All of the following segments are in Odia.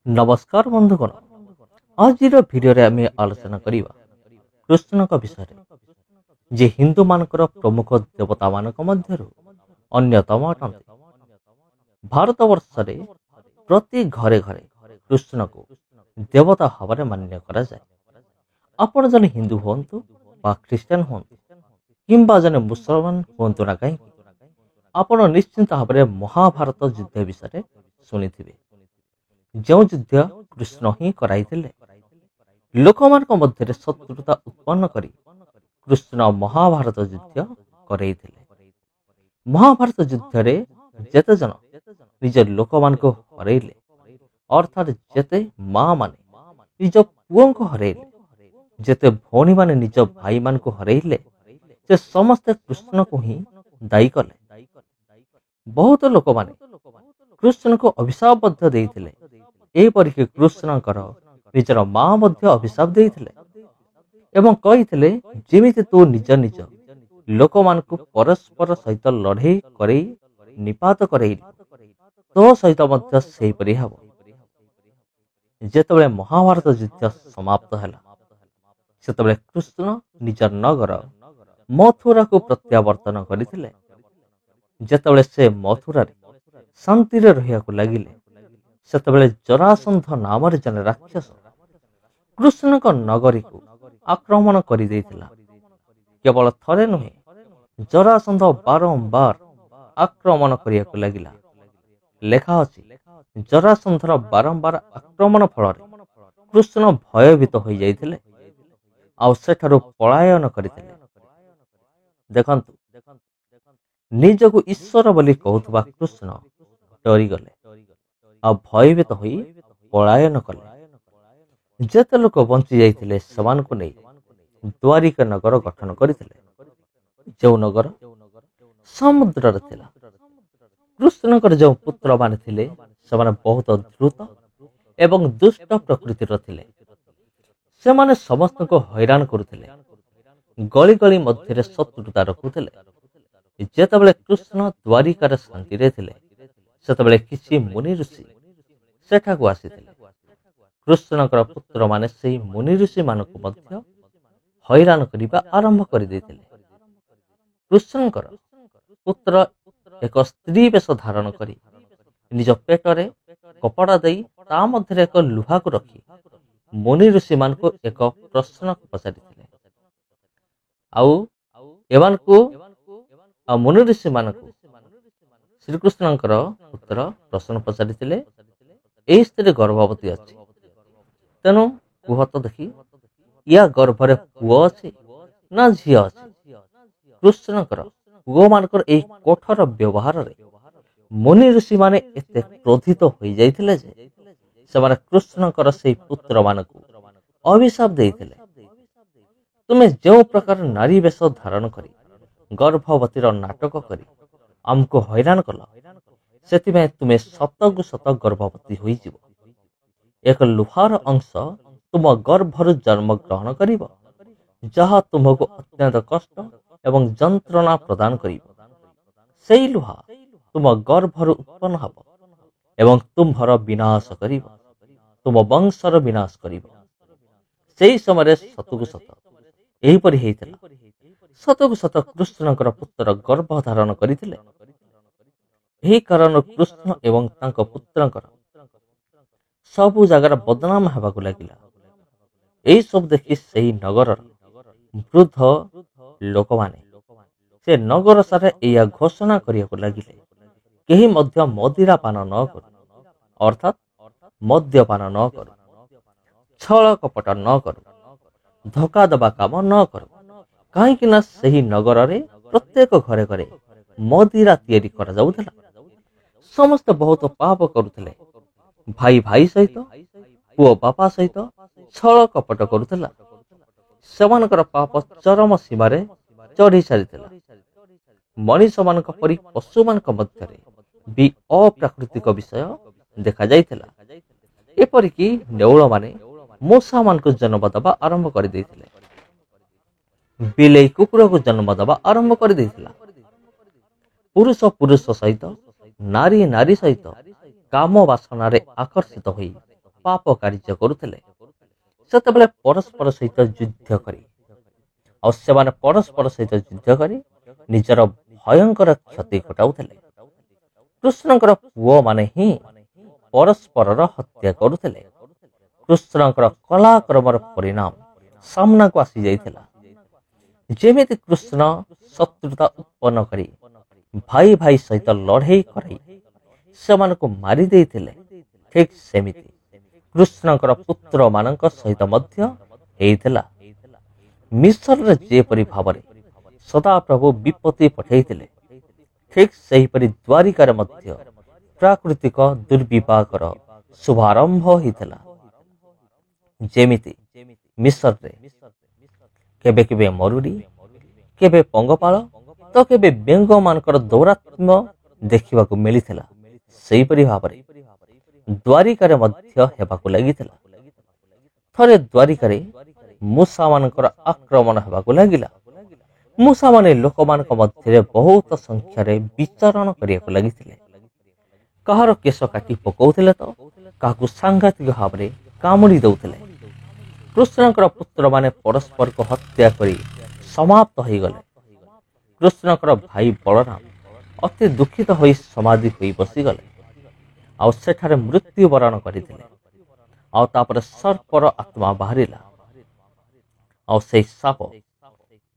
नमस्कार बंधुगण, आज भिडियो आम आलोचना करिबा कृष्ण विषय जे हिंदू मानकर प्रमुख देवता मानक मध्यरु अन्यतम अटंती। भारत वर्ष रे प्रति घरे घरे कृष्ण को देवता भाव मान्य करा जाए। आपण जने हिंदू हुंतु बा ख्रीस्टान हुंतु किंबा जने मुसलमान हुंतु ना कहीं आपण निश्चिंत भाव में महाभारत युद्ध विषय शुणिथिबे। जो युद्ध कृष्ण ही कराइथिले। लोकमान मध्य शत्रुता उत्पन्न करी कृष्ण महाभारत युद्ध करैथिले। महाभारत युद्ध रे जेते जन निज लोक मान को हरैले, अर्थात जेते माँ माने निज पुओं को हरैले, जेते भौणी माने निज भाई मान को हरैले, से समस्ते कृष्ण को ही दायी कले। बहुत लोक माने कृष्ण को अभिशाप बद्ध देइथिले। एपरिक कृष्णकर निजर माँ मध्य अभिशाप देइथिले एवं कहिथिले जेमिति तू निज निज लोक मान को परस्पर सहित लड़े करे निपात करे तो सहित मध्य सेहिपरि हबो। जेतेबेले महाभारत युद्ध समाप्त हला सेतेबेले कृष्ण निज नगर मथुरा को प्रत्यावर्तन करथिले। जेतेबेले से मथुरा रे शांति रे रहियाकु लागिले सेतेबेले जरासंध नाम जने राक्षस कृष्ण को नगरी को आक्रमण करि देइथिला। केवल थरे नुहे जरासंध बारंबार आक्रमण करियाकु लागिला। लेखा अछि जरासंधर बारंबार आक्रमण फल कृष्ण भयभीत होई जाइथिले आउ सेठारु पलायन करिथिले। देखंतु निजको ईश्वर बोली कहूथबा कृष्ण डरी गले आ भयभीत होई पलायन कले। जेते लोक बंची जाइथिले सेमानकु नै द्वारिका नगर गठन करथिले, जो नगर समुद्र रे थिला। कृष्णकर जो पुत्र मान थिले सेमाने बहुत द्रुत एवं दुष्ट प्रकृतिर थिले। सेमाने समस्त को हैरान करुथिले, गली गली मध्य शत्रुता रखुथिले। जेतेबेले कृष्ण द्वारिकार शांति रे थिले सेतेबेले किछि मुनि ऋषि सेठाकु आसीथिले। कृष्णकर पुत्र माने सेही मुनि ऋषि मानकु मध्य हैरान करिबा आरंभ करि दैथिले। कृष्णकर पुत्र एक स्त्री वेश धारण करी निज पेटरे कपड़ा देई ता मध्य एक लुहा को रखी मुनि ऋषि मान को एक प्रश्न पचारिथिले। आउ एवान को मुनि ऋषि मान को श्रीकृष्णकर पुत्र प्रश्न पचारिथिले, एई स्त्री गर्भवती अछि, तेनु कुह तो देखि या गर्भरे पुओ अछि ना झियो अछि। कृष्णकर पुओ मानकर एई कोठर व्यवहार रे मुनि ऋषि माने एते क्रोधित होई जाइथिले जे सेमाने कृष्णकर सेई पुत्र मानकु अभिशाप देइथिले। तुमे जो प्रकार नारी वेश धारण करी गर्भवतीर नाटक करी आमको हैरान कल सेतिमे तुमे सतकु सत गर्भवती होई जिवो। एक लुहार अंश तुम गर्भरु जन्म ग्रहण करिवो जहा तुमको अत्यंत कष्ट एवं जंत्रणा प्रदान करिवो। सेई लुहा तुम गर्भरु उत्पन्न हबो एवं तुम्हर विनाश करिवो, तुम वंशर विनाश करिवो। सेई समय सतकु सत एहिपरि हेइतिला। सतकु सत कृष्णकर पुत्र गर्भ धारण करिथिले। एही कारण कृष्ण एवं तांक पुत्रंकर सबु जगार बदनाम हेबाकु लागिला। एही सब देखि सेही नगर वृद्ध लोक माने से नगर सारे एया घोषणा करियाकु लागिले, केही मध्य मदिरा पान न करू, अर्थात मद्यपान न करू, छल कपट न करू, धोका दबा काम न करू। काहेकि ना सेही नगर रे प्रत्येक घरे घरे मदिरा तैयारी करा जाउथला। समस्त बहुत पाप करुथिले। भाई भाई सहित पुओ बापा सहित छल कपट करुथिला। सेमानकर पाप चरम सीमारे चढ़ी सारिथिला। मनीष मानक परि पशु मानक मध्यरे भी अप्राकृतिक विषय देखा जाइथिला। एपरिकी नेउल माने मूषा मान को जन्म दबा आरंभ कर देइथिले, बिलेई कुकुर को जन्म दबा आरंभ कर देइथिला। पुरुष पुरुष सहित नारी नारी सहित काम वासना रे आकर्षित होई ପାପ କାର୍ଯ୍ୟ କରୁଥିଲେ ସେତେବେଳେ ପରସ୍ପର ସହିତ ଯୁଦ୍ଧ କରି ଆଉ ସେମାନେ ପରସ୍ପର ସହିତ ଯୁଦ୍ଧ କରି ନିଜର ଭୟଙ୍କର କ୍ଷତି ଘଟାଉଥିଲେ। କୃଷ୍ଣଙ୍କର ପୁଅମାନେ ହିଁ ପରସ୍ପରର ହତ୍ୟା କରୁଥିଲେ। କୃଷ୍ଣଙ୍କର କଳାକ୍ରମର ପରିଣାମ ସାମ୍ନାକୁ ଆସିଯାଇଥିଲା। ଯେମିତି କୃଷ୍ଣ ଶତ୍ରୁତା ଉତ୍ପନ୍ନ କରି ଭାଇ ଭାଇ ସହିତ ଲଢ଼େଇ କରାଇ ସେମାନଙ୍କୁ ମାରି ଦେଇଥିଲେ, ଠିକ୍ ସେମିତି କୃଷ୍ଣଙ୍କର ପୁତ୍ରମାନଙ୍କ ସହିତ ମଧ୍ୟ ହେଇଥିଲା। ମିଶରରେ ଯେପରି ଭାବରେ ସଦାପ୍ରଭୁ ବିପତ୍ତି ପଠାଇଥିଲେ, ଠିକ୍ ସେହିପରି ଦ୍ୱାରିକାରେ ମଧ୍ୟ ପ୍ରାକୃତିକ ଦୁର୍ବିପାକର ଶୁଭାରମ୍ଭ ହୋଇଥିଲା। ଯେମିତି ମିଶରରେ କେବେ କେବେ ମରୁଡ଼ି, କେବେ ପଙ୍ଗପାଳ ତ କେବେ ବେଙ୍ଗମାନଙ୍କର ଦୌରାତ୍ମ୍ୟ ଦେଖିବାକୁ ମିଳିଥିଲା, ସେହିପରି ଭାବରେ ଦ୍ୱାରିକାରେ ମଧ୍ୟ ହେବାକୁ ଲାଗିଥିଲା। ଥରେ ଦ୍ୱାରିକାରେ ମୂଷାମାନଙ୍କର ଆକ୍ରମଣ ହେବାକୁ ଲାଗିଲା। ମୂଷାମାନେ ଲୋକମାନଙ୍କ ମଧ୍ୟରେ ବହୁତ ସଂଖ୍ୟାରେ ବିଚରଣ କରିବାକୁ ଲାଗିଥିଲେ। କାହାର କେଶ କାଟି ପକାଉଥିଲେ ତ କାହାକୁ ସାଂଘାତିକ ଭାବରେ କାମୁଡ଼ି ଦେଉଥିଲେ। କୃଷ୍ଣଙ୍କର ପୁତ୍ରମାନେ ପରସ୍ପରକୁ ହତ୍ୟା କରି ସମାପ୍ତ ହୋଇଗଲେ। କୃଷ୍ଣଙ୍କର ଭାଇ ବଳରାମ ଅତି ଦୁଃଖିତ ହୋଇ ସମାଧି ହୋଇ ବସିଗଲେ ଆଉ ସେଠାରେ ମୃତ୍ୟୁବରଣ କରିଥିଲେ। ଆଉ ତାପରେ ସର୍ପର ଆତ୍ମା ବାହାରିଲା ଆଉ ସେଇ ସାପ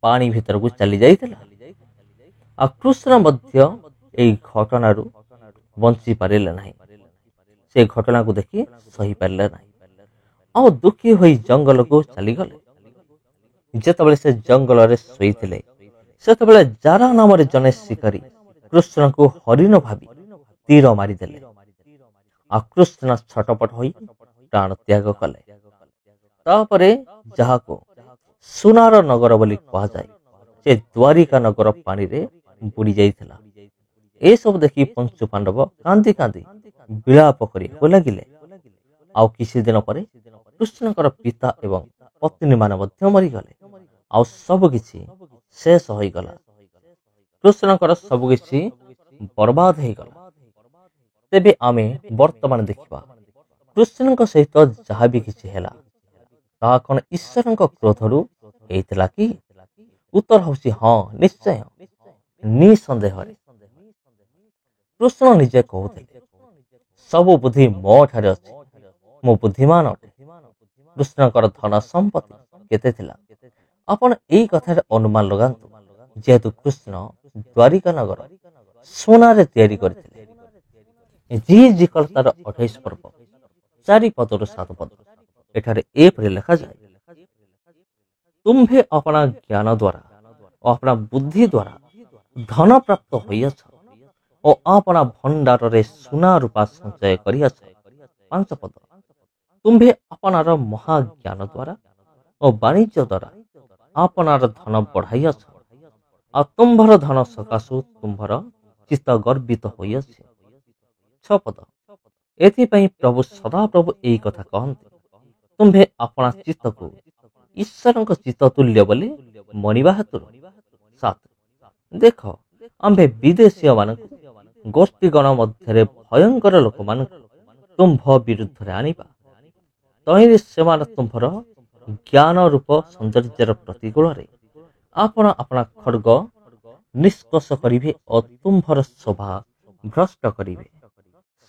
ପାଣି ଭିତରକୁ ଚାଲି ଯାଇଥିଲା। ଆଉ କୃଷ୍ଣ ମଧ୍ୟ ଏହି ଘଟଣାରୁ ବଞ୍ଚି ପାରିଲେ ନାହିଁ। ସେ ଘଟଣାକୁ ଦେଖି ସହିପାରିଲେ ନାହିଁ ଆଉ ଦୁଃଖୀ ହୋଇ ଜଙ୍ଗଲକୁ ଚାଲିଗଲେ। ଯେତେବେଳେ ସେ ଜଙ୍ଗଲରେ ଶୋଇଥିଲେ ସେତେବେଳେ ଜାରା ନାମରେ ଜଣେ ଶିକାରୀ କୃଷ୍ଣଙ୍କୁ ହରିଣ ଭାବି ତୀର ମାରିଦେଲେ ଆଉ କୃଷ୍ଣ ଛଟପଟ ହୋଇ ପ୍ରାଣ ତ୍ୟାଗ କଲେ। ତାପରେ ଯାହାକୁ ସୁନାର ନଗର ବୋଲି କୁହାଯାଏ ସେ ଦ୍ୱାରିକା ନଗର ପାଣିରେ ବୁଡ଼ି ଯାଇଥିଲା। ଏସବୁ ଦେଖି ପଞ୍ଚୁ ପାଣ୍ଡବ କାନ୍ଦି କାନ୍ଦି ବିଳାପ କରିବାକୁ ଲାଗିଲେ। ଆଉ କିଛି ଦିନ ପରେ କୃଷ୍ଣଙ୍କର ପିତା ଏବଂ ପତ୍ନୀମାନେ ମଧ୍ୟ ମରିଗଲେ ଆଉ ସବୁକିଛି ଶେଷ ହୋଇଗଲା। କୃଷ୍ଣଙ୍କର ସବୁକିଛି ବର୍ବାଦ ହୋଇଗଲା। ତେବେ ଆମେ ବର୍ତ୍ତମାନ ଦେଖିବା କୃଷ୍ଣଙ୍କ ସହିତ ଯାହା ବି କିଛି ହେଲା ତାହା କଣ ଈଶ୍ୱରଙ୍କ କ୍ରୋଧରୁ ହେଇଥିଲା କି? ଉତ୍ତର ହେଉଛି ହଁ, ନିଶ୍ଚୟ, ନିଃସନ୍ଦେହରେ। କୃଷ୍ଣ ନିଜେ କହୁଥିଲେ ସବୁ ବୁଦ୍ଧି ମୋ ଠାରେ ଅଛି, ମୁଁ ବୁଦ୍ଧିମାନ ଅଟେ। କୃଷ୍ଣଙ୍କର ଧନ ସମ୍ପତ୍ତି କେତେ ଥିଲା ଆପଣ ଏଇ କଥାରେ ଅନୁମାନ ଲଗାନ୍ତୁ। ଯେହେତୁ କୃଷ୍ଣ ଦ୍ୱାରିକା ନଗର ସୁନାରେ ତିଆରି କରିଥିଲେ। ତାର 28 ପର୍ବ 4 ପଦରୁ 7 ପଦ ଏଠାରେ ଏପରି ଲେଖାଯାଏ, ତୁମ୍ଭେ ଆପଣା ଜ୍ଞାନ ଦ୍ୱାରା अपना बुद्धि द्वारा धन प्राप्त होइछ और अपना भंडार रे सुना रूपा संचय करियछ। 5 पद, तुम्भे अपनार महाज्ञान द्वारा और वाणिज्य द्वारा अपनार धन बढ़ाइछ आ तुम्भर धन सकाशु तुम्भर चित्त गर्वित होइछ। 6 पद, एथिपाई प्रभु सदा प्रभु यही कथा कहते, तुम्भे अपना चित्त को ईश्वर चित्त तुल्य बोली मनिबा हेतु। 7, देख आम्भे विदेशी मान गोष्ठीगण मध्य भयंकर लोक मान तुम्भ विरुद्ध आनिबा, तहिरे सेमान तुम्भर ज्ञान रूप सौंदर्यर प्रतिकूल आपण अपना खड्ग निष्कर्ष करिवे और तुम्भर शोभा भ्रष्ट करिवे।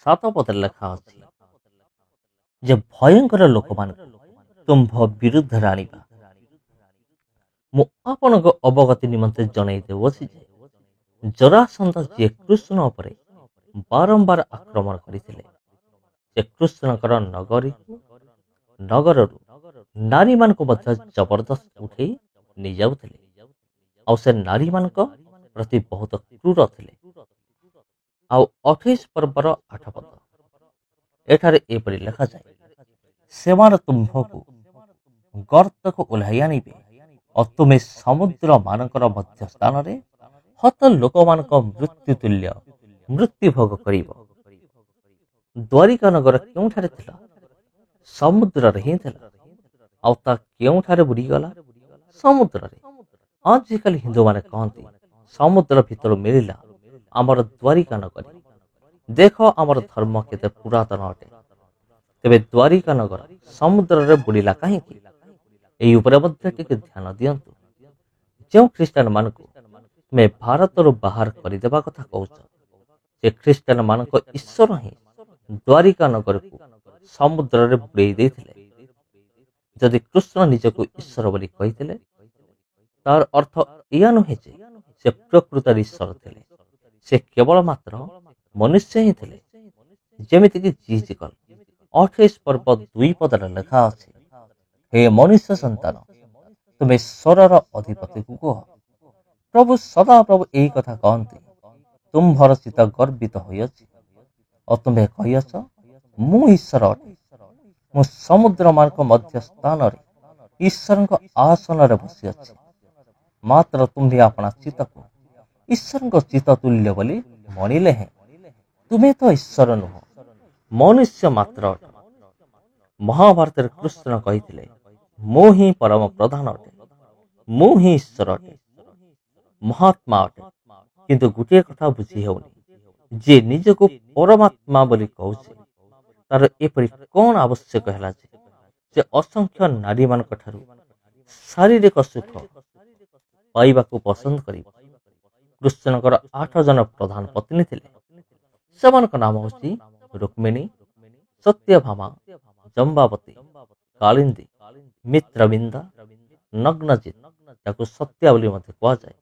7 पद लेखा अछि जे भयंकर लोक मान तुम्भ विरुद्ध आनिबा। मु आपनक अवगति निमंते जणाई देउछि जे जरासंध जे कृष्ण उपरे बारंबार आक्रमण करिथिले, से कृष्णकर नगररू नारी मानक मध्य जबरदस्त उठे नि जाउथिले आ से नारी मानक प्रति बहुत क्रूर थिले। आ 28 पर्वर 8 पद एठारे एपरि लेखा जाए, सेमान तुम्भको गर्त को ओल्हाई आनिबे और तुम्हें समुद्र मानकर मध्य स्थान रे हत लोक मानक मृत्यु तुल्य मृत्यु भोग करिब। द्वारिका नगर क्योंठारे थिला? समुद्र रे ही थिला। आ ता क्योंठारे बुड़ी गला? समुद्र रे। आजिकल हिंदू माने कहती समुद्र भीतर मिलिला आमर द्वारिका नगरी। देख आमर धर्म केते पुरातन अटे। ତେବେ ଦ୍ୱାରିକା ନଗର ସମୁଦ୍ରରେ ବୁଡ଼ିଲା କାହିଁକି? ଏହି ଉପରେ ମଧ୍ୟ ଟିକେ ଧ୍ୟାନ ଦିଅନ୍ତୁ। ଯେଉଁ ଖ୍ରୀଷ୍ଟିଆନ ମାନଙ୍କୁ ତୁମେ ଭାରତରୁ ବାହାର କରିଦେବା କଥା କହୁଛ, ସେ ଖ୍ରୀଷ୍ଟିଆନ ମାନଙ୍କ ଈଶ୍ୱର ହିଁ ଦ୍ୱାରିକା ନଗରକୁ ସମୁଦ୍ରରେ ବୁଡ଼େଇ ଦେଇଥିଲେ। ଯଦି କୃଷ୍ଣ ନିଜକୁ ଈଶ୍ୱର ବୋଲି କହିଥିଲେ, ତାର ଅର୍ଥ ଏୟା ନୁହେଁ ଯେ ସେ ପ୍ରକୃତରେ ଈଶ୍ୱର ଥିଲେ। ସେ କେବଳ ମାତ୍ର ମନୁଷ୍ୟ ହିଁ ଥିଲେ। ଯେମିତିକି ଜିଜିକଲ 28 ପର୍ବ 2 ପଦରେ ଲେଖା ଅଛି, ହେ ମନୁଷ୍ୟ ସନ୍ତାନ, ତୁମେ ଈଶ୍ୱରର ଅଧିପତିକୁ କୁହ। ପ୍ରଭୁ ସଦାପ୍ରଭୁ ଏହି କଥା କହନ୍ତି, ତୁମ୍ଭର ଚିତ୍ତ ଗର୍ବିତ ହୋଇଅଛି ଓ ତୁମ୍ଭେ କହିଅଛ, ମୁଁ ଈଶ୍ୱର ଅଟେ। ମୁଁ ସମୁଦ୍ରମାନଙ୍କ ମଧ୍ୟ ସ୍ଥାନରେ ଈଶ୍ୱରଙ୍କ ଆସନରେ ବସିଅଛି। ମାତ୍ର ତୁମ୍ଭେ ଆପଣା ଚିତ୍ତକୁ ଈଶ୍ୱରଙ୍କ ଚିତ୍ତ ତୁଲ୍ୟ ବୋଲି ମଣିଲେ ହେଁ ତୁମେ ତ ଈଶ୍ୱର ନୁହଁ, ମନୁଷ୍ୟ ମାତ୍ର ଅଟ। ମହାଭାରତରେ କୃଷ୍ଣ କହିଥିଲେ, ମୁଁ ହିଁ ପରମ ପ୍ରଧାନ ଅଟେ, ମୁଁ ହିଁ ଈଶ୍ୱର ଅଟେ, ମହାତ୍ମା ଅଟେ। କିନ୍ତୁ ଗୋଟିଏ କଥା ବୁଝି ହେଉନି, ଯିଏ ନିଜକୁ ପରମାତ୍ମା ବୋଲି କହୁଛି, ତାର ଏପରି କଣ ଆବଶ୍ୟକ ହେଲା ଯେ ସେ ଅସଂଖ୍ୟ ନାରୀମାନଙ୍କ ଠାରୁ ଶାରୀରିକ ସୁଖ ପାଇବାକୁ ପସନ୍ଦ କରିବ? କୃଷ୍ଣଙ୍କର 8 ଜଣ ପ୍ରଧାନ ପତ୍ନୀ ଥିଲେ। ସେମାନଙ୍କ ନାମ ହେଉଛି ରୁକ୍ମିଣୀ, ସତ୍ୟଭାମା, ଜମ୍ବାବତୀ, କାଳିନ୍ଦୀ, ମିତ୍ରବିନ୍ଦା, ନଗ୍ନଜିତ, ଯାହାକୁ ସତ୍ୟା ବୋଲି ମଧ୍ୟ କୁହାଯାଏ,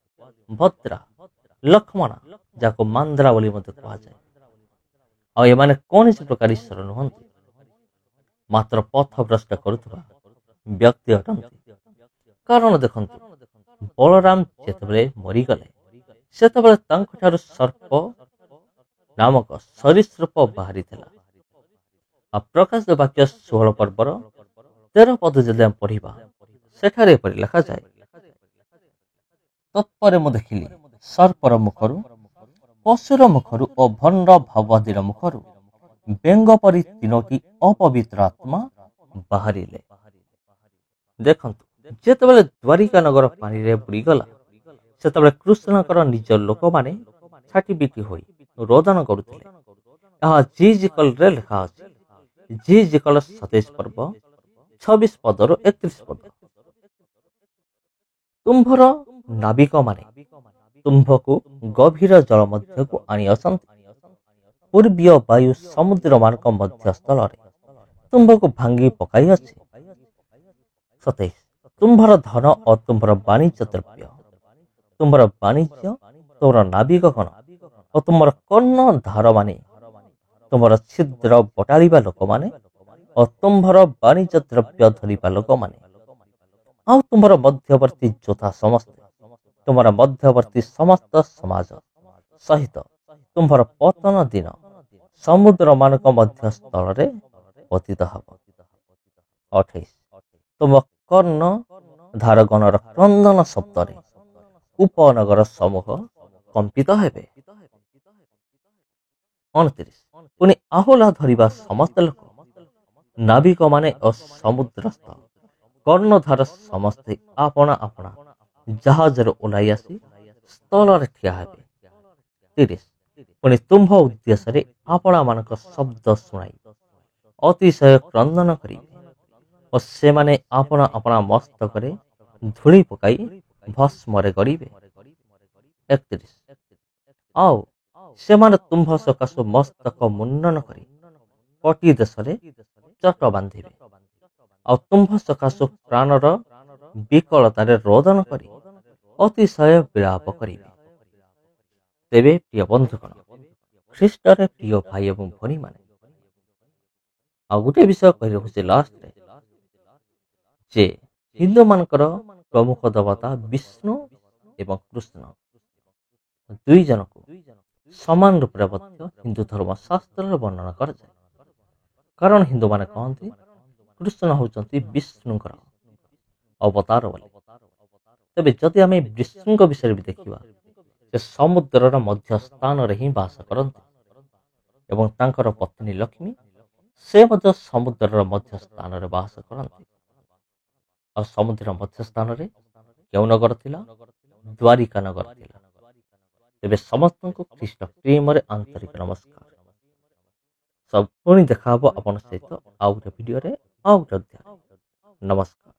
ଭଦ୍ରା, ଲକ୍ଷ୍ମଣା, ଯାହାକୁ ମାନ୍ଦ୍ରା ବୋଲି ମଧ୍ୟ କୁହାଯାଏ। ଆଉ ଏମାନେ କୌଣସି ପ୍ରକାର ଈଶ୍ୱର ନୁହନ୍ତି, ମାତ୍ର ପଥଭ୍ରଷ୍ଟ କରୁଥିବା ବ୍ୟକ୍ତି ଅଟନ୍ତି। କାରଣ ଦେଖନ୍ତୁ, ବଳରାମ ଯେତେବେଳେ ମରିଗଲେ, ସେତେବେଳେ ତାଙ୍କଠାରୁ ସର୍ପ ନାମକ ସରୀସୃପ ବାହାରିଥିଲା। ଆଉ ପ୍ରକାଶ ବାକ୍ୟ 16 ପର୍ବର 13 ପଦ ଯଦି ଆମେ ପଢିବା, ସେଠାରେ ଏପରି ଲେଖାଯାଏ, ତତ୍ପରେ ମୁଁ ଦେଖିଲି ସର୍ପର ମୁଖରୁ, ପଶୁର ମୁଖରୁ ଓ ଭଣ୍ଡ ଭାବବାଦୀର ମୁଖରୁ ବେଙ୍ଗ ପରି 3ଟି ଅପବିତ୍ର ଆତ୍ମା ବାହାରିଲେ। ଦେଖନ୍ତୁ, ଯେତେବେଳେ ଦ୍ୱାରିକା ନଗର ପାଣିରେ ବୁଡ଼ିଗଲା, ସେତେବେଳେ କୃଷ୍ଣଙ୍କର ନିଜ ଲୋକମାନେ ଛାଟିପିଟି ହୋଇ ରୋଦନ କରୁଥିଲେ। ଏହା ଜିଜିକଲରେ ଲେଖା ଅଛି, ଜିଜିକଲ 27 ପର୍ବ 26 ପଦରୁ 31 ପଦ। ତୁମ୍ଭର ନାବିକମାନେ ତୁମ୍ଭକୁ ଗଭୀର ଜଳ ମଧ୍ୟକୁ ଆଣି ଅଛନ୍ତି। ପୂର୍ବୀୟ ବାୟୁ ସମୁଦ୍ରମାନଙ୍କ ମଧ୍ୟସ୍ଥଳରେ ତୁମ୍ଭକୁ ଭାଙ୍ଗି ପକାଇଅଛି। 27 ତୁମ୍ଭର ଧନ ଓ ତୁମ୍ଭର ବାଣିଜ୍ୟ ଦ୍ରବ୍ୟ, ତୁମ୍ଭର ବାଣିଜ୍ୟ, ତୁମର ନାବିକଗଣ ଓ ତୁମର କର୍ଣ୍ଣଧାରମାନେ, ତୁମର ଛିଦ୍ର ବଟାଳିବା ଲୋକମାନେ ଓ ତୁମ୍ଭର ବାଣିଜ୍ୟ ଦ୍ରବ୍ୟ ଧରିବା ଲୋକମାନେ, ଆଉ ତୁମର ମଧ୍ୟବର୍ତ୍ତୀ ଯୋଦ୍ଧା ସମସ୍ତେ, ତୁମର ମଧ୍ୟବର୍ତ୍ତୀ ସମସ୍ତ ସମାଜ ସହିତ ତୁମ୍ଭର ପତନ ଦିନ ସମୁଦ୍ରମାନଙ୍କ ମଧ୍ୟସ୍ଥଳରେ ପତିତ ହେବ। 28 ତୁମ କର୍ଣ୍ଣ ଧାରଗଣର କ୍ରନ୍ଦନ ଶବ୍ଦରେ ଉପନଗର ସମୂହ କମ୍ପିତ ହେବେ। 29 ପୁଣି ଆହୁଲା ଧରିବା ସମସ୍ତ ଲୋକ, ନାବିକମାନେ ଓ ସମୁଦ୍ରସ୍ଥ କର୍ଣ୍ଣଧାର ସମସ୍ତେ ଆପଣା ଆପଣା ଜାହାଜରେ ଓହ୍ଲାଇ ଆସି ସ୍ଥଳରେ ଠିଆ ହେବେ। 30 ପୁଣି ତୁମ୍ଭ ଉଦ୍ଦେଶ୍ୟରେ ଆପଣାମାନଙ୍କ ଶବ୍ଦ ଶୁଣାଇ ଅତିଶୟ କ୍ରନ୍ଦନ କରିବେ ଓ ସେମାନେ ଆପଣା ଆପଣା ମସ୍ତକରେ ଧୂଳି ପକାଇ ଭସ୍ମରେ ଗଡ଼ିବେ। 31 ଆଉ ସେମାନେ ତୁମ୍ଭ ସକାଶୁ ମସ୍ତକ ମୁଣ୍ଡନ କରି କଟି ଦେଶରେ ଚଟ ବାନ୍ଧିବେ, ଆଉ ତୁମ୍ଭ ସକାଶୁ ପ୍ରାଣର ବିକଳତାରେ ରୋଦନ କରି ଅତିଶୟ ବିଳାପ କରିବେ। ତେବେ ପ୍ରିୟ ବନ୍ଧୁଗଣ, ଖ୍ରୀଷ୍ଟରେ ପ୍ରିୟ ଭାଇ ଏବଂ ଭଉଣୀମାନେ, ଆଉ ଗୋଟେ ବିଷୟ କହି ରହୁଛି ଲାଷ୍ଟରେ, ଯେ ହିନ୍ଦୁମାନଙ୍କର ପ୍ରମୁଖ ଦେବତା ବିଷ୍ଣୁ ଏବଂ କୃଷ୍ଣ ଦୁଇ ଜଣକୁ ସମାନ ରୂପରେ ମଧ୍ୟ ହିନ୍ଦୁ ଧର୍ମ ଶାସ୍ତ୍ରରେ ବର୍ଣ୍ଣନା କରାଯାଏ। କାରଣ ହିନ୍ଦୁମାନେ କହନ୍ତି କୃଷ୍ଣ ହେଉଛନ୍ତି ବିଷ୍ଣୁଙ୍କର ଅବତାର ବୋଲି। ତେବେ ଯଦି ଆମେ ବିଷ୍ଣୁଙ୍କ ବିଷୟରେ ବି ଦେଖିବା, ସେ ସମୁଦ୍ରର ମଧ୍ୟ ସ୍ଥାନରେ ହିଁ ବାସ କରନ୍ତି ଏବଂ ତାଙ୍କର ପତ୍ନୀ ଲକ୍ଷ୍ମୀ ସେ ମଧ୍ୟ ସମୁଦ୍ରର ମଧ୍ୟ ସ୍ଥାନରେ ବାସ କରନ୍ତି। ଆଉ ସମୁଦ୍ର ମଧ୍ୟ ସ୍ଥାନରେ କେଉଁ ନଗର ଥିଲା? ଦ୍ୱାରିକା ନଗର ଥିଲା। ତେବେ ସମସ୍ତଙ୍କୁ ଖ୍ରୀଷ୍ଟ ପ୍ରେମରେ ଆନ୍ତରିକ ନମସ୍କାର। ତ ପୁଣି ଦେଖା ହବ ଆପଣଙ୍କ ସହିତ ଆଉ ଗୋଟେ ଭିଡ଼ିଓରେ ଆଉ ଗୋଟେ ଅଧ୍ୟାୟ। ନମସ୍କାର।